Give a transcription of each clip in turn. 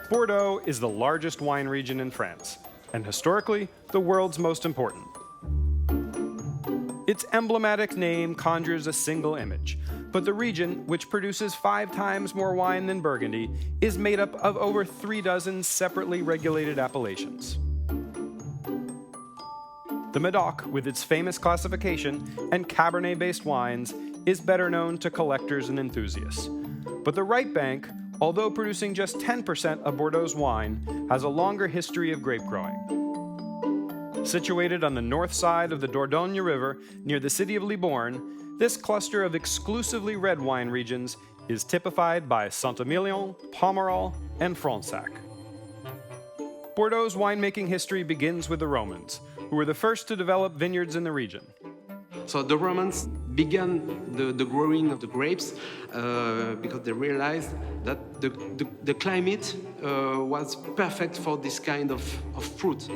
Bordeaux is the largest wine region in France, and historically, the world's most important. Its emblematic name conjures a single image, but the region, which produces 5 times more wine than Burgundy, is made up of over 36 separately regulated appellations. The Medoc, with its famous classification and Cabernet-based wines, is better known to collectors and enthusiasts. But the right bank, although producing just 10% of Bordeaux's wine, has a longer history of grape growing. Situated on the north side of the Dordogne River near the city of Libourne, this cluster of exclusively red wine regions is typified by Saint-Émilion, Pomerol, and Fronsac. Bordeaux's winemaking history begins with the Romans, who were the first to develop vineyards in the region. So the Romans began the growing of the grapes because they realized that the climate was perfect for this kind of fruit.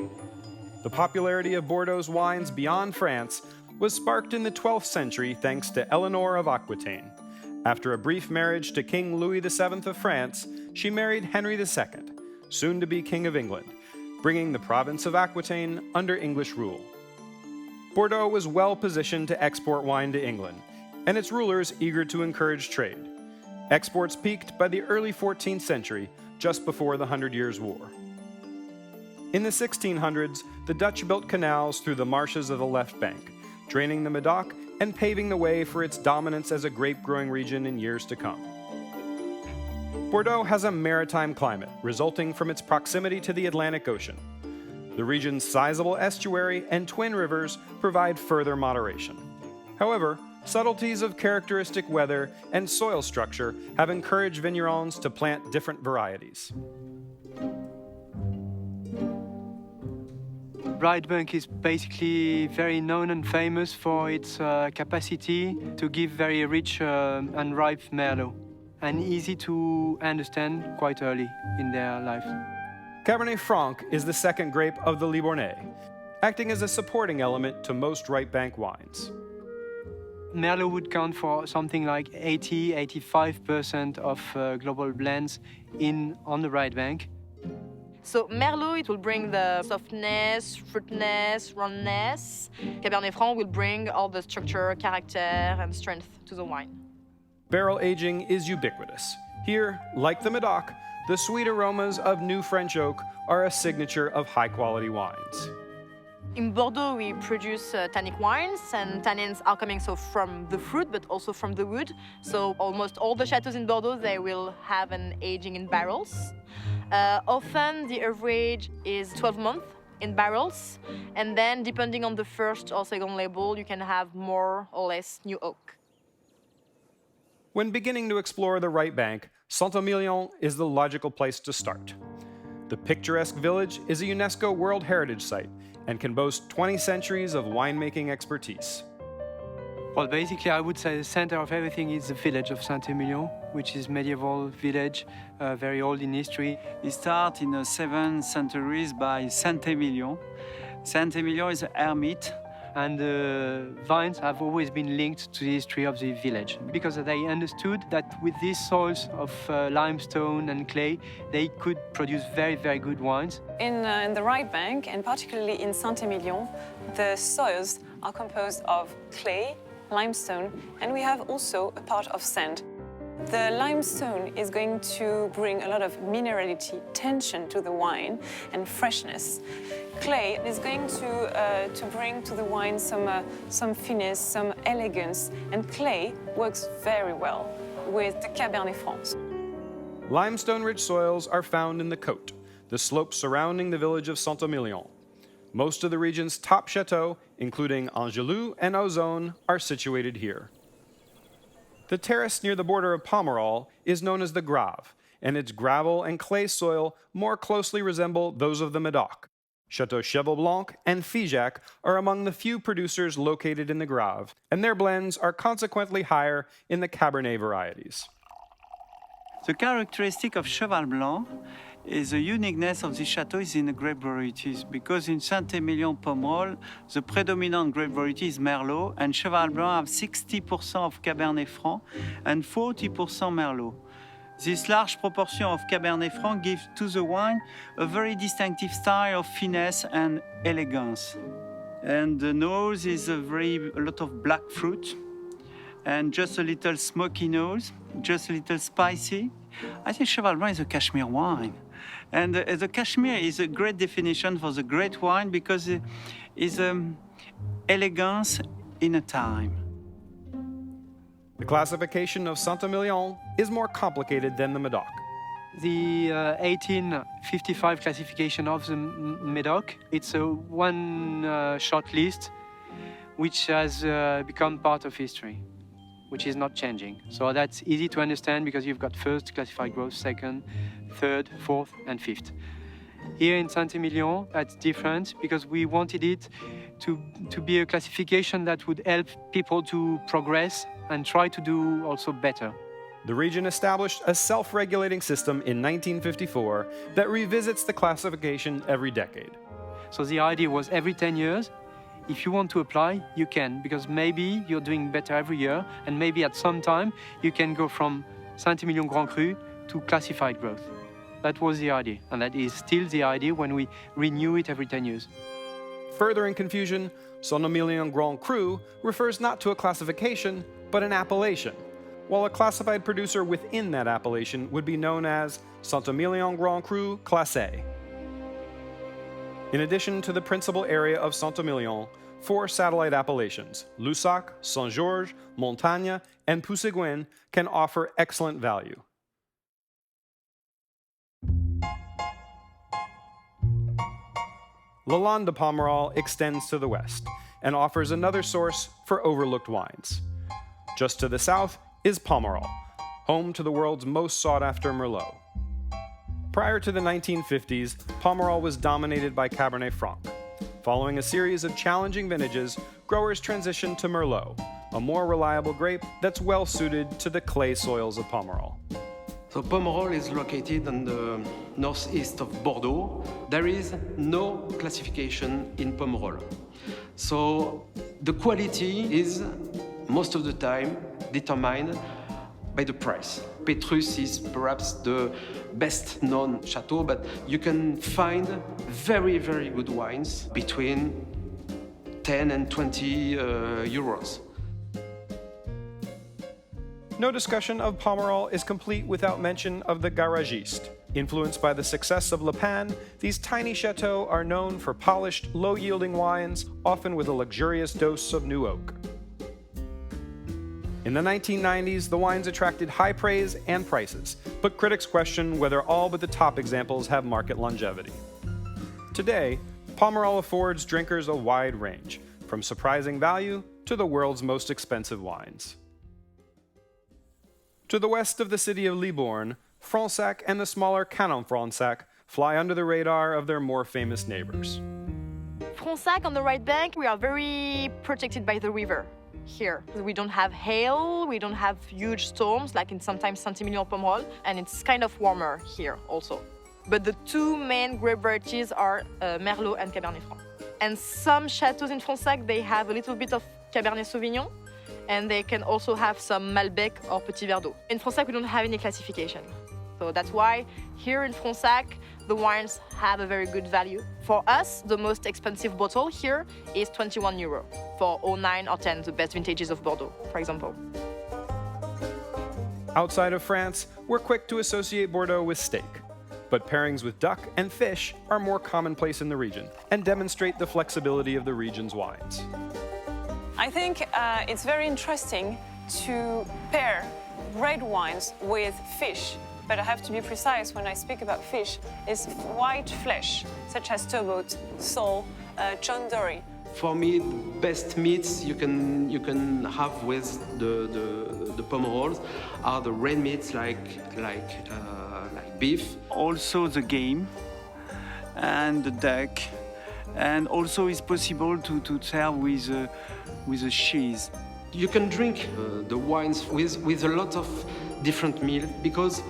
The popularity of Bordeaux's wines beyond France was sparked in the 12th century thanks to Eleanor of Aquitaine. After a brief marriage to King Louis VII of France, she married Henry II, soon to be King of England, bringing the province of Aquitaine under English rule. Bordeaux was well positioned to export wine to England, and its rulers eager to encourage trade. Exports peaked by the early 14th century, just before the 100 Years' War. In the 1600s, the Dutch built canals through the marshes of the left bank, draining the Medoc and paving the way for its dominance as a grape-growing region in years to come. Bordeaux has a maritime climate, resulting from its proximity to the Atlantic Ocean. The region's sizable estuary and twin rivers provide further moderation. However, subtleties of characteristic weather and soil structure have encouraged vignerons to plant different varieties. Right bank is basically very known and famous for its capacity to give very rich and ripe Merlot, and easy to understand quite early in their life. Cabernet Franc is the second grape of the Libournais, acting as a supporting element to most right bank wines. Merlot would count for something like 80–85% of global blends on the right bank. So Merlot, it will bring the softness, fruitiness, roundness. Cabernet Franc will bring all the structure, character, and strength to the wine. Barrel aging is ubiquitous. Here, like the Medoc, the sweet aromas of new French oak are a signature of high-quality wines. In Bordeaux, we produce tannic wines, and tannins are coming from the fruit, but also from the wood. So almost all the chateaux in Bordeaux, they will have an aging in barrels. Often the average is 12 months in barrels, and then depending on the first or second label, you can have more or less new oak. When beginning to explore the right bank, Saint-Emilion is the logical place to start. The picturesque village is a UNESCO World Heritage Site and can boast 20 centuries of winemaking expertise. Well, basically, I would say the center of everything is the village of Saint-Emilion, which is a medieval village, very old in history. It started in the 7th centuries by Saint-Emilion. Saint-Emilion is an hermit. And the vines have always been linked to the history of the village because they understood that with these soils of limestone and clay, they could produce very, very good wines. In the right bank, and particularly in Saint-Emilion, the soils are composed of clay, limestone, and we have also a part of sand. The limestone is going to bring a lot of minerality, tension to the wine, and freshness. Clay is going to bring to the wine some finesse, some elegance, and clay works very well with the Cabernet Franc. Limestone-rich soils are found in the Côte, the slopes surrounding the village of Saint-Emilion. Most of the region's top chateaux, including Angelou and Ozone, are situated here. The terrace near the border of Pomerol is known as the Grave, and its gravel and clay soil more closely resemble those of the Medoc. Chateau Cheval-Blanc and Figeac are among the few producers located in the Grave, and their blends are consequently higher in the Cabernet varieties. The characteristic of Cheval Blanc is the uniqueness of the chateau is in the grape varieties, because in Saint-Emilion Pomerol, the predominant grape variety is Merlot, and Cheval Blanc have 60% of Cabernet Franc and 40% Merlot. This large proportion of Cabernet Franc gives to the wine a very distinctive style of finesse and elegance. And the nose is a lot of black fruit and just a little smoky nose, just a little spicy. I think Cheval Blanc is a Cashmere wine. And the Cashmere is a great definition for the great wine because it is elegance in a time. The classification of Saint-Emilion is more complicated than the Medoc. The 1855 classification of the Medoc, it's a one-shot list which has become part of history, which is not changing. So that's easy to understand because you've got first classified growth, second, third, fourth, and fifth. Here in Saint-Emilion, that's different because we wanted it to be a classification that would help people to progress and try to do also better. The region established a self-regulating system in 1954 that revisits the classification every decade. So the idea was every 10 years, if you want to apply, you can, because maybe you're doing better every year, and maybe at some time you can go from Saint-Emilion Grand Cru to classified growth. That was the idea, and that is still the idea when we renew it every 10 years. Furthering confusion, St-Emilion Grand Cru refers not to a classification, but an appellation, while a classified producer within that appellation would be known as Saint-Emilion Grand Cru Classé. In addition to the principal area of Saint-Emilion, 4 satellite appellations, Lussac, Saint-Georges, Montagne, and Puisségouin, can offer excellent value. Lalande de Pomerol extends to the west and offers another source for overlooked wines. Just to the south is Pomerol, home to the world's most sought-after Merlot. Prior to the 1950s, Pomerol was dominated by Cabernet Franc. Following a series of challenging vintages, growers transitioned to Merlot, a more reliable grape that's well suited to the clay soils of Pomerol. So Pomerol is located on the northeast of Bordeaux. There is no classification in Pomerol. So the quality is most of the time determined by the price. Petrus is perhaps the best known chateau, but you can find very, very good wines between 10 and 20 euros. No discussion of Pomerol is complete without mention of the Garagiste. Influenced by the success of Le Pen, these tiny chateaux are known for polished, low-yielding wines, often with a luxurious dose of new oak. In the 1990s, the wines attracted high praise and prices, but critics question whether all but the top examples have market longevity. Today, Pomerol affords drinkers a wide range, from surprising value to the world's most expensive wines. To the west of the city of Libourne, Fronsac and the smaller Cannon-Fronsac fly under the radar of their more famous neighbors. Fronsac on the right bank, we are very protected by the river here. We don't have hail, we don't have huge storms like in sometimes Saint-Emilion Pomerol, and it's kind of warmer here also. But the 2 main grape varieties are Merlot and Cabernet Franc. And some chateaux in Fronsac, they have a little bit of Cabernet Sauvignon, and they can also have some Malbec or Petit Verdot. In Fronsac, we don't have any classification. So that's why here in Fronsac, the wines have a very good value. For us, the most expensive bottle here is 21 euro for 09 or 10, the best vintages of Bordeaux, for example. Outside of France, we're quick to associate Bordeaux with steak, but pairings with duck and fish are more commonplace in the region and demonstrate the flexibility of the region's wines. I think it's very interesting to pair red wines with fish, but I have to be precise when I speak about fish. It's white flesh, such as turbot, sole, John Dory. For me, the best meats you can have with the Pomerols are the red meats like beef. Also the game and the duck, and also it's possible to serve with a cheese. You can drink the wines with a lot of different meals because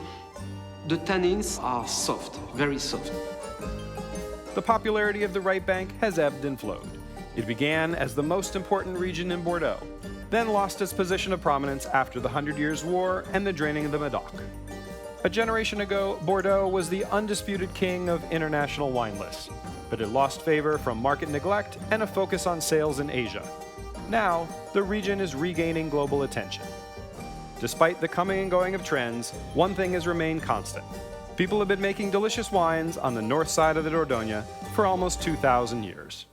the tannins are soft, very soft. The popularity of the right bank has ebbed and flowed. It began as the most important region in Bordeaux, then lost its position of prominence after the 100 Years' War and the draining of the Medoc. A generation ago, Bordeaux was the undisputed king of international wine lists, but it lost favor from market neglect and a focus on sales in Asia. Now, the region is regaining global attention. Despite the coming and going of trends, one thing has remained constant. People have been making delicious wines on the north side of the Dordogne for almost 2,000 years.